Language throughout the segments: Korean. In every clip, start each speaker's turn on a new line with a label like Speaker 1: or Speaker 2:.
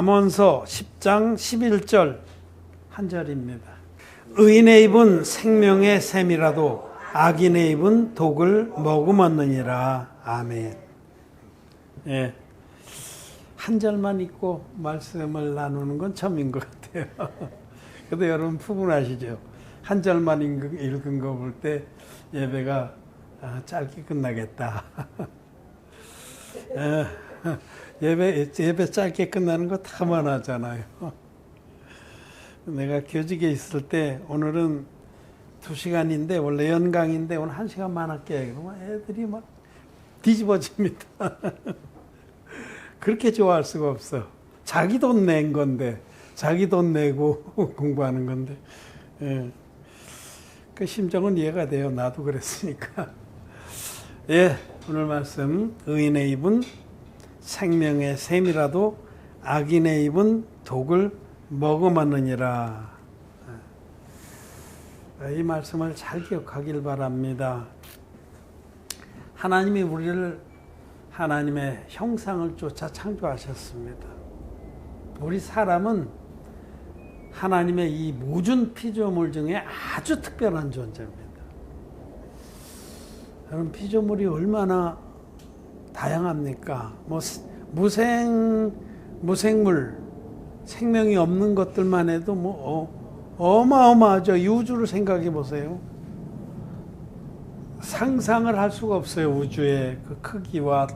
Speaker 1: 잠언서 10장 11절 한 절입니다. 의인의 입은 생명의 샘이라도 악인의 입은 독을 머금었느니라. 아멘. 예, 한 절만 읽고 말씀을 나누는 건 처음인 것 같아요. 그래도 여러분 푸근하시죠? 한 절만 읽은 거 볼 때 예배가 짧게 끝나겠다. 예배 짧게 끝나는 거 다 많아잖아요. 내가 교직에 있을 때 오늘은 2시간인데 원래 연강인데 오늘 1시간만 할게. 그러면 애들이 막 뒤집어집니다. 그렇게 좋아할 수가 없어. 자기 돈 낸 건데, 자기 돈 내고 공부하는 건데. 예. 그 심정은 이해가 돼요. 나도 그랬으니까. 예, 오늘 말씀 의인의 입은 생명의 샘이라도 악인의 입은 독을 머금었느니라. 이 말씀을 잘 기억하길 바랍니다. 하나님이 우리를 하나님의 형상을 쫓아 창조하셨습니다. 우리 사람은 하나님의 이 모든 피조물 중에 아주 특별한 존재입니다. 여러분, 피조물이 얼마나 다양합니까? 뭐 무생물, 생명이 없는 것들만 해도 뭐 어마어마하죠. 이 우주를 생각해 보세요. 상상을 할 수가 없어요. 우주의 그 크기와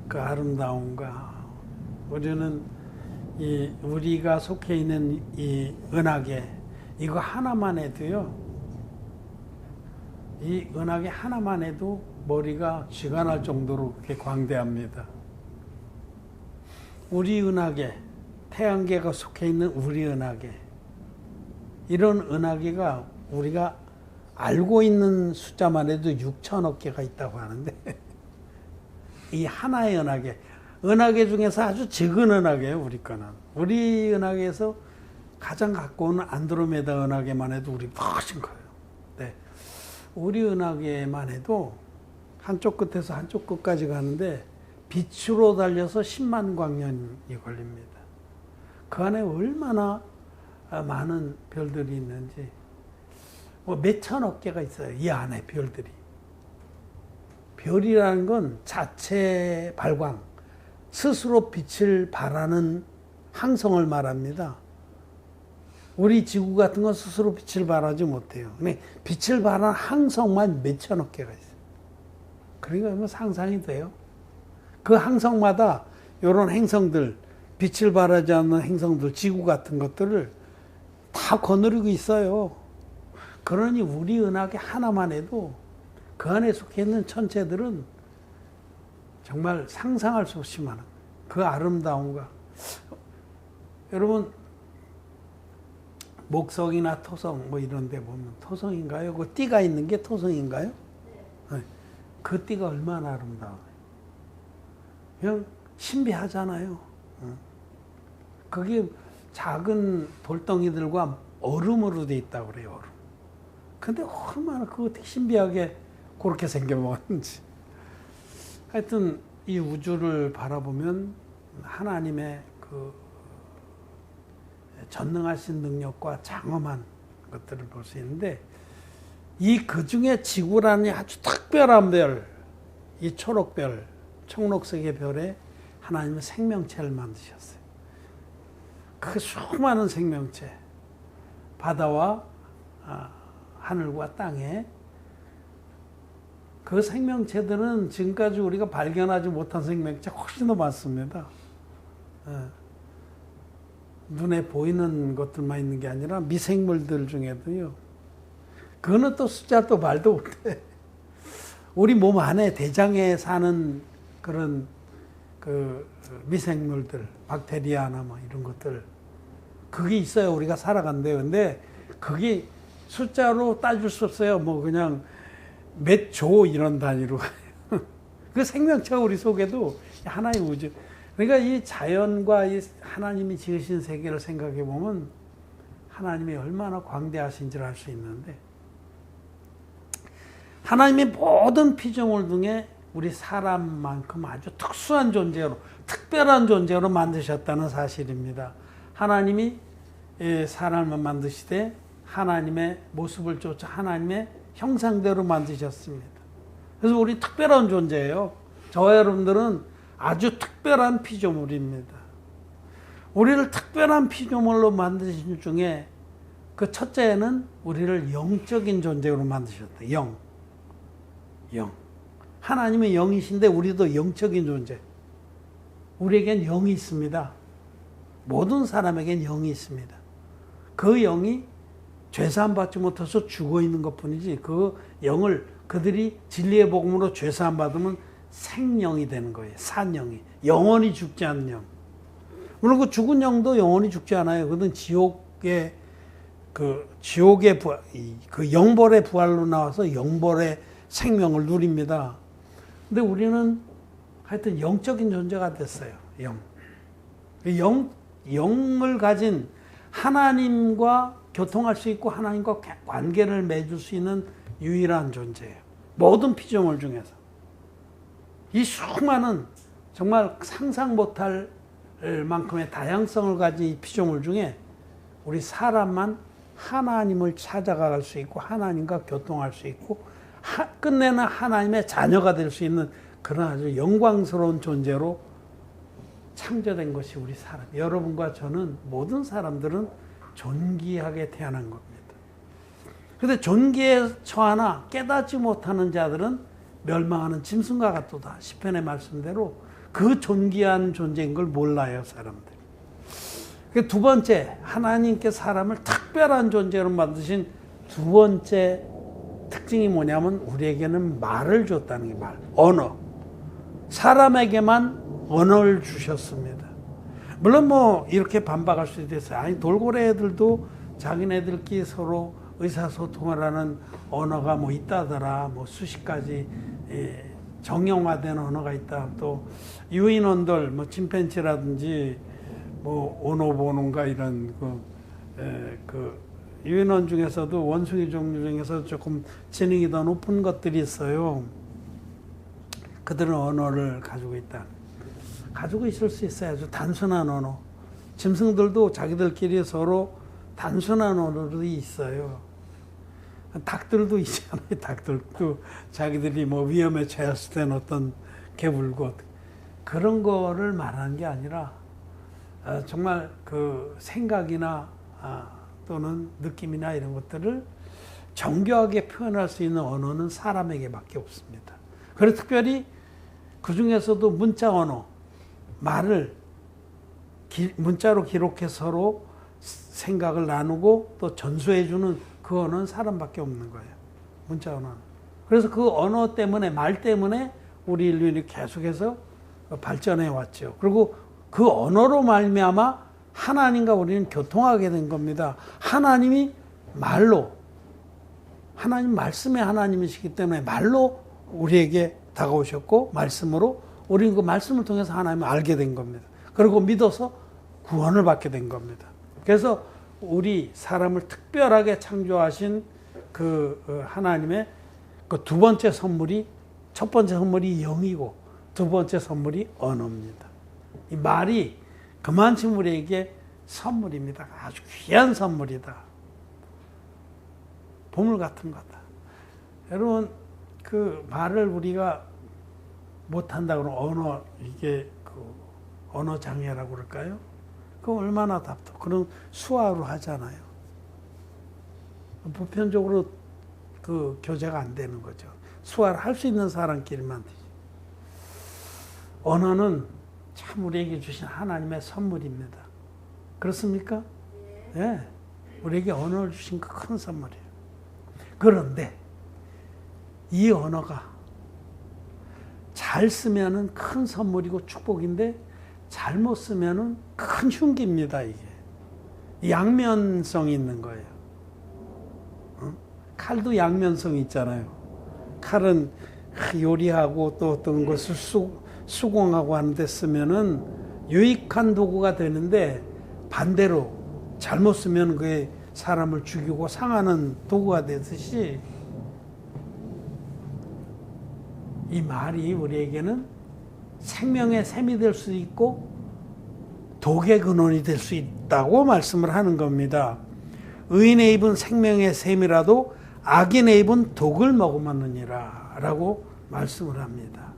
Speaker 1: 그 아름다움과. 우리는 우리가 속해 있는 이 은하계, 이거 하나만 해도요, 이 은하계 하나만 해도 머리가 쥐가 날 정도로 그렇게 광대합니다. 우리 은하계, 태양계가 속해 있는 우리 은하계, 이런 은하계가 우리가 알고 있는 숫자만 해도 6천억 개가 있다고 하는데 이 하나의 은하계 중에서 아주 적은 은하계예요. 우리 거는. 우리 은하계에서 가장 가까운 안드로메다 은하계만 해도 우리 훨씬 커요. 네. 우리 은하계만 해도 한쪽 끝에서 한쪽 끝까지 가는데 빛으로 달려서 10만 광년이 걸립니다. 그 안에 얼마나 많은 별들이 있는지, 뭐 몇천억 개가 있어요. 이 안에 별들이. 별이라는 건 자체 발광, 스스로 빛을 발하는 항성을 말합니다. 우리 지구 같은 건 스스로 빛을 발하지 못해요. 근데 빛을 발하는 항성만 몇천억 개가 있어요. 그러니까 뭐 상상이 돼요. 그 항성마다 이런 행성들, 빛을 발하지 않는 행성들, 지구 같은 것들을 다 거느리고 있어요. 그러니 우리 은하계 하나만 해도 그 안에 속해 있는 천체들은 정말 상상할 수 없이 많은 그 아름다움과. 여러분, 목성이나 토성 뭐 이런 데 보면 토성인가요? 그 띠가 있는 게 토성인가요? 네. 그 띠가 얼마나 아름다워요. 그냥 신비하잖아요. 그게 작은 돌덩이들과 얼음으로 돼 있다고 그래요. 얼음. 근데 얼마나 그거 되게 신비하게 그렇게 생겨먹었는지. 하여튼 이 우주를 바라보면 하나님의 그 전능하신 능력과 장엄한 것들을 볼 수 있는데, 이 그 중에 지구라는 아주 특별한 별, 이 초록별, 청록색의 별에 하나님은 생명체를 만드셨어요. 그 수많은 생명체, 바다와 하늘과 땅에, 그 생명체들은 지금까지 우리가 발견하지 못한 생명체 훨씬 더 많습니다. 눈에 보이는 것들만 있는 게 아니라 미생물들 중에도요. 그거는 또 숫자도 말도 못해. 우리 몸 안에 대장에 사는 그런 그 미생물들, 박테리아나 뭐 이런 것들, 그게 있어요. 우리가 살아간대요. 근데 그게 숫자로 따질 수 없어요. 뭐 그냥 몇 조 이런 단위로. 그 생명체가 우리 속에도 하나의 우주. 그러니까 이 자연과 이 하나님이 지으신 세계를 생각해 보면 하나님이 얼마나 광대하신지를 알 수 있는데, 하나님의 모든 피조물 중에 우리 사람만큼 아주 특수한 존재로, 특별한 존재로 만드셨다는 사실입니다. 하나님이 사람을 만드시되 하나님의 모습을 쫓아 하나님의 형상대로 만드셨습니다. 그래서 우리 특별한 존재예요. 저와 여러분들은 아주 특별한 피조물입니다. 우리를 특별한 피조물로 만드신 중에 그 첫째는 우리를 영적인 존재로 만드셨다. 영. 하나님은 영이신데 우리도 영적인 존재. 우리에겐 영이 있습니다. 모든 사람에겐 영이 있습니다. 그 영이 죄사함 받지 못해서 죽어 있는 것 뿐이지, 그 영을 그들이 진리의 복음으로 죄사함 받으면 생명이 되는 거예요. 산영이. 영원히 죽지 않는 영. 물론 그 죽은 영도 영원히 죽지 않아요. 그건 지옥의 그 영벌의 부활로 나와서 영벌의 생명을 누립니다. 근데 우리는 하여튼 영적인 존재가 됐어요. 영을 가진 하나님과 교통할 수 있고 하나님과 관계를 맺을 수 있는 유일한 존재예요. 모든 피조물 중에서. 이 수많은 정말 상상 못할 만큼의 다양성을 가진 이 피조물 중에 우리 사람만 하나님을 찾아갈 수 있고 하나님과 교통할 수 있고 끝내는 하나님의 자녀가 될 수 있는 그런 아주 영광스러운 존재로 창조된 것이 우리 사람. 여러분과 저는, 모든 사람들은 존귀하게 태어난 겁니다. 그런데 존귀에 처하나 깨닫지 못하는 자들은 멸망하는 짐승과 같도다. 시편의 말씀대로 그 존귀한 존재인 걸 몰라요, 사람들이. 두 번째, 하나님께 사람을 특별한 존재로 만드신 두 번째 특징이 뭐냐면 우리에게는 말을 줬다는 게 말, 언어. 사람에게만 언어를 주셨습니다. 물론 뭐 이렇게 반박할 수도 있어요. 아니, 돌고래 애들도 자기네들끼리 서로 의사소통을 하는 언어가 뭐 있다더라. 뭐 수십 가지 정형화된 언어가 있다. 또 유인원들, 뭐 침팬지라든지 뭐 오노보노인가 이런 그 유인원 중에서도 원숭이 종류 중에서 조금 지능이 더 높은 것들이 있어요. 그들은 언어를 가지고 있다. 가지고 있을 수 있어요. 아주 단순한 언어. 짐승들도 자기들끼리 서로 단순한 언어들이 있어요. 닭들도 있잖아요. 닭들도 자기들이 뭐 위험에 처했을 때는 어떤 개불고 그런 거를 말하는 게 아니라 정말 그 생각이나 또는 느낌이나 이런 것들을 정교하게 표현할 수 있는 언어는 사람에게밖에 없습니다. 그래서 특별히 그 중에서도 문자 언어, 말을 문자로 기록해 서로 생각을 나누고 또 전수해주는 그 언어는 사람밖에 없는 거예요. 문자 언어는. 그래서 그 언어 때문에, 말 때문에 우리 인류는 계속해서 발전해 왔죠. 그리고 그 언어로 말미암아 하나님과 우리는 교통하게 된 겁니다. 하나님이 말로, 하나님 말씀의 하나님이시기 때문에 말로 우리에게 다가오셨고 말씀으로 우리는 그 말씀을 통해서 하나님을 알게 된 겁니다. 그리고 믿어서 구원을 받게 된 겁니다. 그래서 우리 사람을 특별하게 창조하신 그 하나님의 그 두 번째 선물이, 첫 번째 선물이 영이고 두 번째 선물이 언어입니다. 이 말이 그만큼 우리에게 선물입니다. 아주 귀한 선물이다. 보물 같은 거다. 여러분, 그 말을 우리가 못한다 그러면 언어, 이게 그 언어 장애라고 그럴까요? 그거 얼마나 답답. 그럼 수화로 하잖아요. 보편적으로 그 교제가 안 되는 거죠. 수화를 할 수 있는 사람끼리만 되지. 언어는 참 우리에게 주신 하나님의 선물입니다. 그렇습니까? 네. 우리에게 언어를 주신 그 큰 선물이에요. 그런데 이 언어가 잘 쓰면은 큰 선물이고 축복인데 잘못 쓰면은 큰 흉기입니다, 이게. 양면성이 있는 거예요. 칼도 양면성이 있잖아요. 칼은 요리하고 또 어떤 것을 수공하고 하는데 쓰면은 유익한 도구가 되는데 반대로 잘못 쓰면 그게 사람을 죽이고 상하는 도구가 되듯이 이 말이 우리에게는 생명의 샘이 될 수 있고 독의 근원이 될 수 있다고 말씀을 하는 겁니다. 의인의 입은 생명의 샘이라도 악인의 입은 독을 머금었느니라 라고 말씀을 합니다.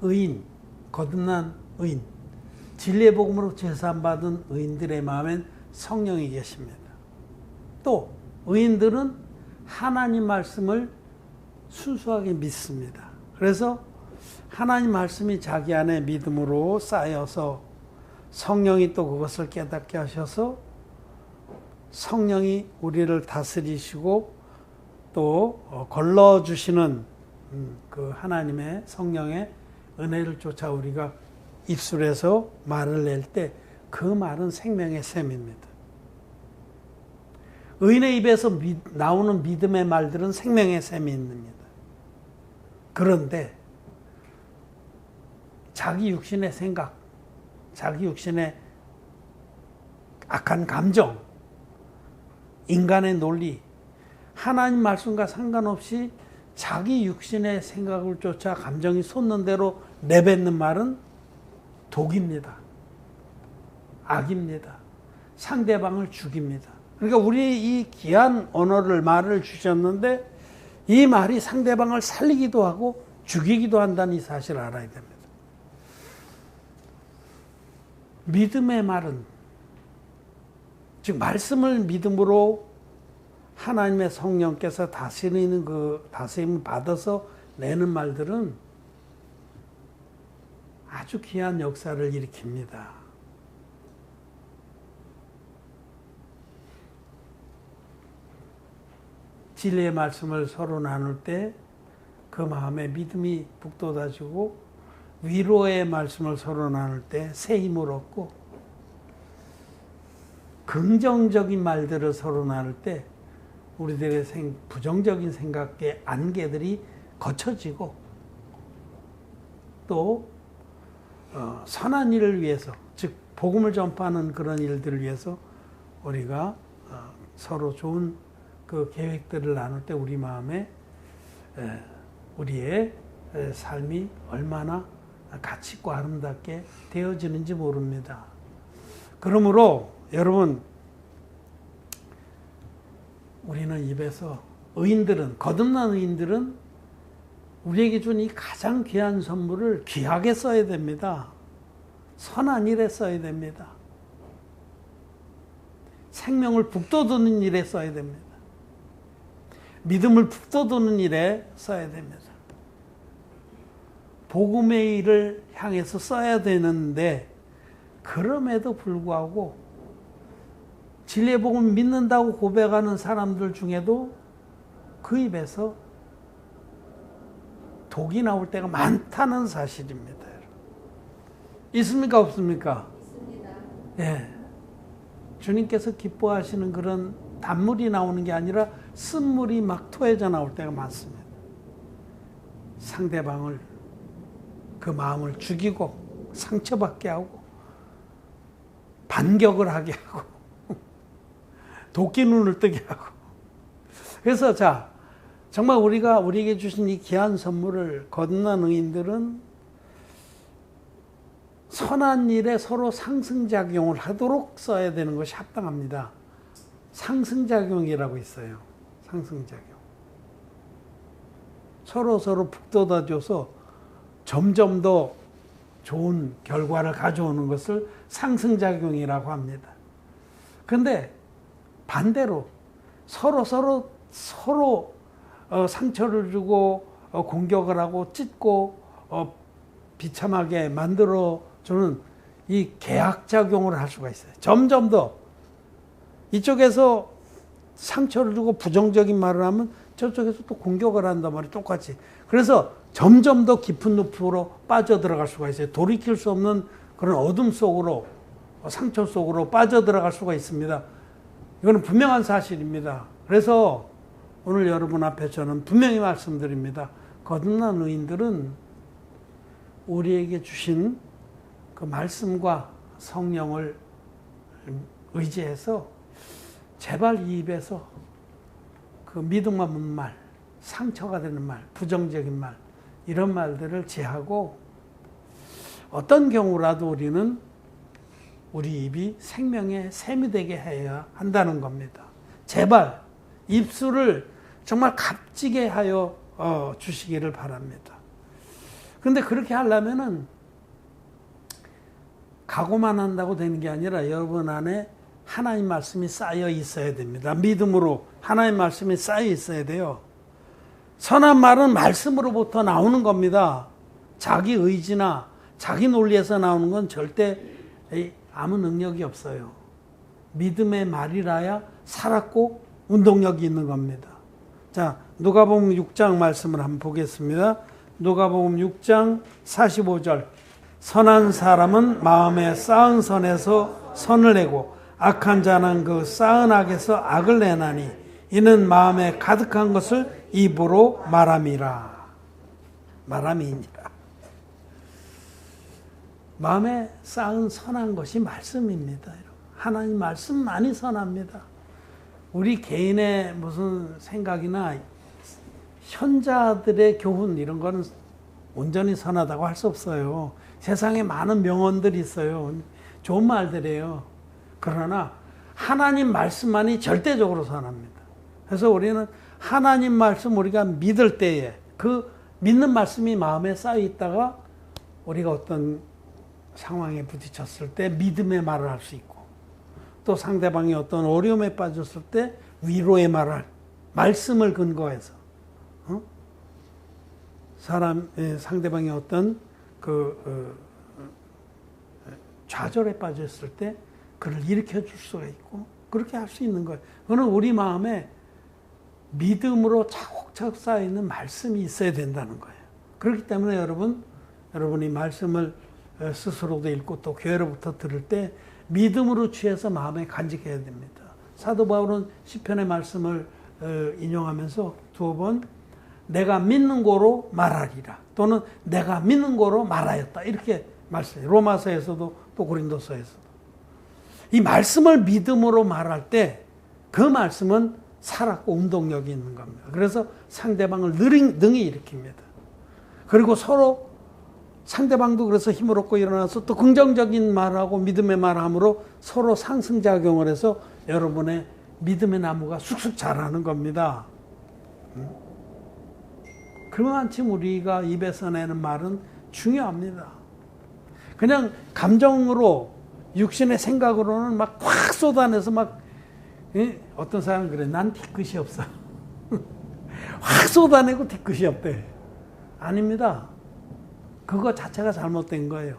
Speaker 1: 의인, 거듭난 의인, 진리의 복음으로 제사받은 의인들의 마음엔 성령이 계십니다. 또 의인들은 하나님 말씀을 순수하게 믿습니다. 그래서 하나님 말씀이 자기 안에 믿음으로 쌓여서 성령이 또 그것을 깨닫게 하셔서 성령이 우리를 다스리시고 또 걸러주시는 그 하나님의 성령의 은혜를 쫓아 우리가 입술에서 말을 낼 때 그 말은 생명의 샘입니다. 의인의 입에서 나오는 믿음의 말들은 생명의 샘이 있습니다. 그런데 자기 육신의 생각, 자기 육신의 악한 감정, 인간의 논리, 하나님 말씀과 상관없이 자기 육신의 생각을 쫓아 감정이 솟는 대로 내뱉는 말은 독입니다. 악입니다. 상대방을 죽입니다. 그러니까 우리 이 귀한 언어를, 말을 주셨는데 이 말이 상대방을 살리기도 하고 죽이기도 한다는 이 사실을 알아야 됩니다. 믿음의 말은, 즉 말씀을 믿음으로 하나님의 성령께서 다스리는 그 다스림을 받아서 내는 말들은 아주 귀한 역사를 일으킵니다. 진리의 말씀을 서로 나눌 때 그 마음에 믿음이 북돋아지고, 위로의 말씀을 서로 나눌 때 새 힘을 얻고, 긍정적인 말들을 서로 나눌 때 우리들의 부정적인 생각의 안개들이 거쳐지고, 또 선한 일을 위해서, 즉 복음을 전파하는 그런 일들을 위해서 우리가 서로 좋은 그 계획들을 나눌 때 우리 마음에 우리의 삶이 얼마나 가치 있고 아름답게 되어지는지 모릅니다. 그러므로 여러분, 우리는 입에서 의인들은, 거듭난 의인들은 우리에게 준 이 가장 귀한 선물을 귀하게 써야 됩니다. 선한 일에 써야 됩니다. 생명을 북돋우는 일에 써야 됩니다. 믿음을 북돋우는 일에 써야 됩니다. 복음의 일을 향해서 써야 되는데, 그럼에도 불구하고 진리의 복음을 믿는다고 고백하는 사람들 중에도 그 입에서 독이 나올 때가 많다는 사실입니다. 있습니까? 없습니까?
Speaker 2: 있습니다.
Speaker 1: 예. 주님께서 기뻐하시는 그런 단물이 나오는 게 아니라 쓴물이 막 토해져 나올 때가 많습니다. 상대방을, 그 마음을 죽이고 상처받게 하고 반격을 하게 하고 도끼 눈을 뜨게 하고. 그래서 정말 우리에게 주신 이 귀한 선물을 거듭난 의인들은 선한 일에 서로 상승작용을 하도록 써야 되는 것이 합당합니다. 상승작용이라고 있어요. 상승작용. 서로 북돋아줘서 점점 더 좋은 결과를 가져오는 것을 상승작용이라고 합니다. 그런데 반대로 서로 상처를 주고 공격을 하고 찢고 비참하게 만들어주는 이 계약작용을 할 수가 있어요. 점점 더 이쪽에서 상처를 주고 부정적인 말을 하면 저쪽에서 또 공격을 한단 말이에요. 똑같이. 그래서 점점 더 깊은 늪으로 빠져들어갈 수가 있어요. 돌이킬 수 없는 그런 어둠 속으로, 상처 속으로 빠져들어갈 수가 있습니다. 이거는 분명한 사실입니다. 그래서 오늘 여러분 앞에 저는 분명히 말씀드립니다. 거듭난 의인들은 우리에게 주신 그 말씀과 성령을 의지해서 제발 이 입에서 그 믿음 없는 말, 상처가 되는 말, 부정적인 말, 이런 말들을 제하고 어떤 경우라도 우리는 우리 입이 생명의 샘이 되게 해야 한다는 겁니다. 제발 입술을 정말 값지게 하여 주시기를 바랍니다. 그런데 그렇게 하려면은 각오만 한다고 되는 게 아니라 여러분 안에 하나님 말씀이 쌓여 있어야 됩니다. 믿음으로 하나님 말씀이 쌓여 있어야 돼요. 선한 말은 말씀으로부터 나오는 겁니다. 자기 의지나 자기 논리에서 나오는 건 절대 아무 능력이 없어요. 믿음의 말이라야 살았고 운동력이 있는 겁니다. 자, 누가복음 6장 말씀을 한번 보겠습니다. 누가복음 6장 45절. 선한 사람은 마음에 쌓은 선에서 선을 내고 악한 자는 그 쌓은 악에서 악을 내나니 이는 마음에 가득한 것을 입으로 말함이라. 말함이니라. 마음에 쌓은 선한 것이 말씀입니다. 하나님 말씀만이 선합니다. 우리 개인의 무슨 생각이나 현자들의 교훈 이런 거는 온전히 선하다고 할 수 없어요. 세상에 많은 명언들이 있어요. 좋은 말들이에요. 그러나 하나님 말씀만이 절대적으로 선합니다. 그래서 우리는 하나님 말씀 우리가 믿을 때에 그 믿는 말씀이 마음에 쌓여 있다가 우리가 어떤 상황에 부딪혔을 때 믿음의 말을 할 수 있고 또 상대방이 어떤 어려움에 빠졌을 때 위로의 말을 말씀을 근거해서 상대방이 어떤 좌절에 빠졌을 때 그를 일으켜 줄 수가 있고 그렇게 할 수 있는 거예요. 그거는 우리 마음에 믿음으로 차곡차곡 쌓여있는 말씀이 있어야 된다는 거예요. 그렇기 때문에 여러분이 말씀을 스스로도 읽고 또 교회로부터 들을 때 믿음으로 취해서 마음에 간직해야 됩니다. 사도 바울은 시편의 말씀을 인용하면서 두 번 내가 믿는 거로 말하리라 또는 내가 믿는 거로 말하였다 이렇게 말씀해요. 로마서에서도 또 고린도서에서도 이 말씀을 믿음으로 말할 때 그 말씀은 살았고 운동력이 있는 겁니다. 그래서 상대방을 능히 일으킵니다. 그리고 서로 상대방도 그래서 힘을 얻고 일어나서 또 긍정적인 말하고 믿음의 말함으로 서로 상승작용을 해서 여러분의 믿음의 나무가 쑥쑥 자라는 겁니다. 그만큼 우리가 입에서 내는 말은 중요합니다. 그냥 감정으로 육신의 생각으로는 막 확 쏟아내서 막 어떤 사람은 그래 난 뒤끝이 없어 확 쏟아내고 뒤끝이 없대. 아닙니다. 그거 자체가 잘못된 거예요.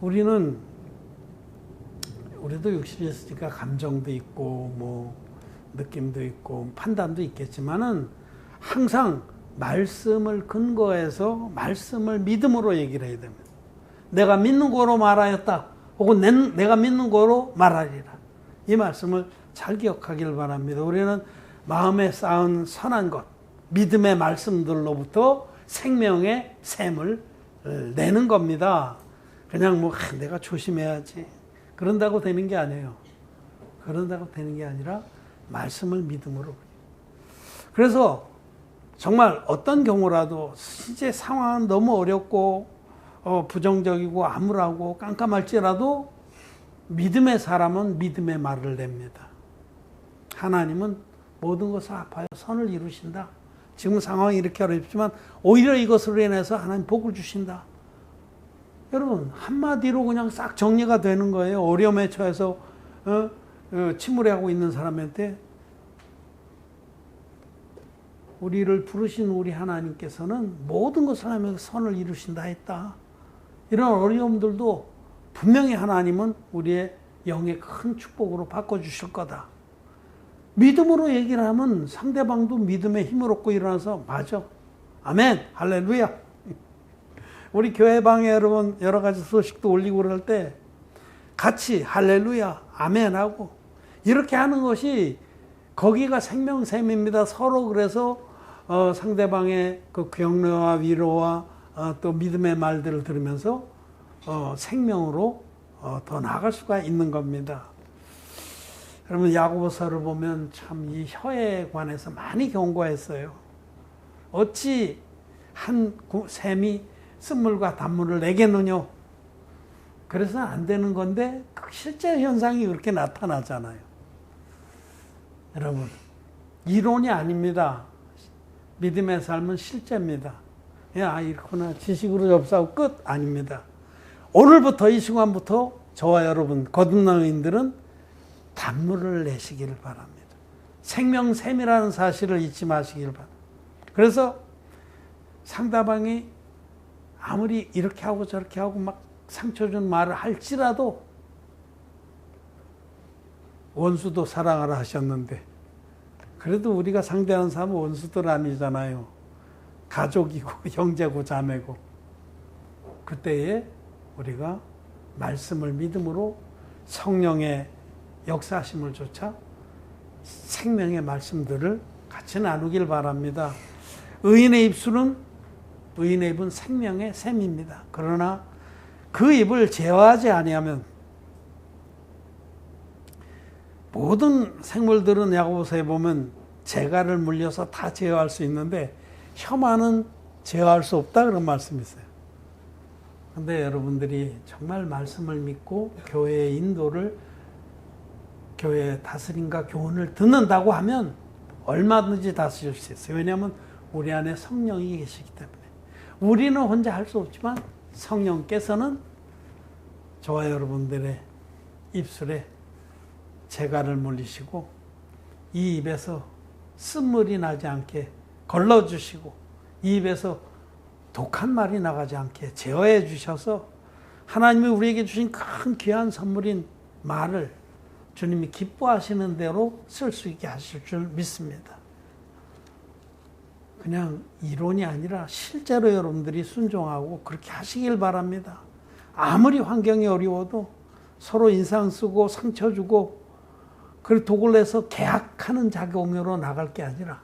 Speaker 1: 우리도 육신이 있으니까 감정도 있고 뭐 느낌도 있고 판단도 있겠지만은 항상 말씀을 근거해서 말씀을 믿음으로 얘기를 해야 됩니다. 내가 믿는 거로 말하였다 혹은 내가 믿는 거로 말하리라. 이 말씀을 잘 기억하길 바랍니다. 우리는 마음에 쌓은 선한 것 믿음의 말씀들로부터 생명의 샘을 내는 겁니다. 그냥 내가 조심해야지 그런다고 되는 게 아니에요. 그런다고 되는 게 아니라 말씀을 믿음으로. 그래서 정말 어떤 경우라도 실제 상황은 너무 어렵고 부정적이고 암울하고 깜깜할지라도 믿음의 사람은 믿음의 말을 냅니다. 하나님은 모든 것을 합하여 선을 이루신다. 지금 상황이 이렇게 어렵지만 오히려 이것으로 인해서 하나님 복을 주신다. 여러분 한마디로 그냥 싹 정리가 되는 거예요. 어려움에 처해서 침울해하고 있는 사람한테 우리를 부르신 우리 하나님께서는 모든 것을 하면서 선을 이루신다 했다. 이런 어려움들도 분명히 하나님은 우리의 영의 큰 축복으로 바꿔주실 거다. 믿음으로 얘기를 하면 상대방도 믿음의 힘을 얻고 일어나서 맞아. 아멘. 할렐루야. 우리 교회방에 여러분 여러 가지 소식도 올리고 그럴 때 같이 할렐루야. 아멘 하고 이렇게 하는 것이 거기가 생명샘입니다. 서로 그래서 상대방의 그 격려와 위로와 또 믿음의 말들을 들으면서 생명으로 더 나아갈 수가 있는 겁니다. 그러면 야고보서를 보면 참 이 혀에 관해서 많이 경고했어요. 어찌 한 샘이 쓴물과 단물을 내겠느냐. 그래서 안 되는 건데 실제 현상이 그렇게 나타나잖아요. 여러분, 이론이 아닙니다. 믿음의 삶은 실제입니다. 야, 이렇구나. 지식으로 접수하고 끝. 아닙니다. 오늘부터 이 순간부터 저와 여러분 거듭남인들은 단물을 내시기를 바랍니다. 생명샘이라는 사실을 잊지 마시기를 바랍니다. 그래서 상대방이 아무리 이렇게 하고 저렇게 하고 막 상처 준 말을 할지라도 원수도 사랑하라 하셨는데 그래도 우리가 상대하는 사람은 원수들 아니잖아요. 가족이고 형제고 자매고. 그때에 우리가 말씀을 믿음으로 성령의 역사하심을 쫓아 생명의 말씀들을 같이 나누길 바랍니다. 의인의 입은 생명의 샘입니다. 그러나 그 입을 제어하지 아니하면 모든 생물들은 야고보서에 보면 재갈을 물려서 다 제어할 수 있는데 혀만은 제어할 수 없다 그런 말씀이 있어요. 그런데 여러분들이 정말 말씀을 믿고 교회의 인도를 교회의 다스림과 교훈을 듣는다고 하면 얼마든지 다스릴 수 있어요. 왜냐하면 우리 안에 성령이 계시기 때문에. 우리는 혼자 할 수 없지만 성령께서는 저와 여러분들의 입술에 재갈을 물리시고 이 입에서 쓴물이 나지 않게 걸러주시고 이 입에서 독한 말이 나가지 않게 제어해 주셔서 하나님이 우리에게 주신 큰 귀한 선물인 말을 주님이 기뻐하시는 대로 쓸 수 있게 하실 줄 믿습니다. 그냥 이론이 아니라 실제로 여러분들이 순종하고 그렇게 하시길 바랍니다. 아무리 환경이 어려워도 서로 인상 쓰고 상처 주고 그리고 독을 내서 계약하는 작용으로 나갈 게 아니라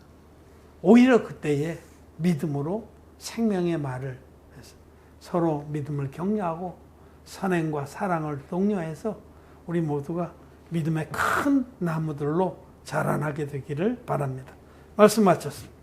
Speaker 1: 오히려 그때에 믿음으로 생명의 말을 해서 서로 믿음을 격려하고 선행과 사랑을 독려해서 우리 모두가 믿음의 큰 나무들로 자라나게 되기를 바랍니다. 말씀 마쳤습니다.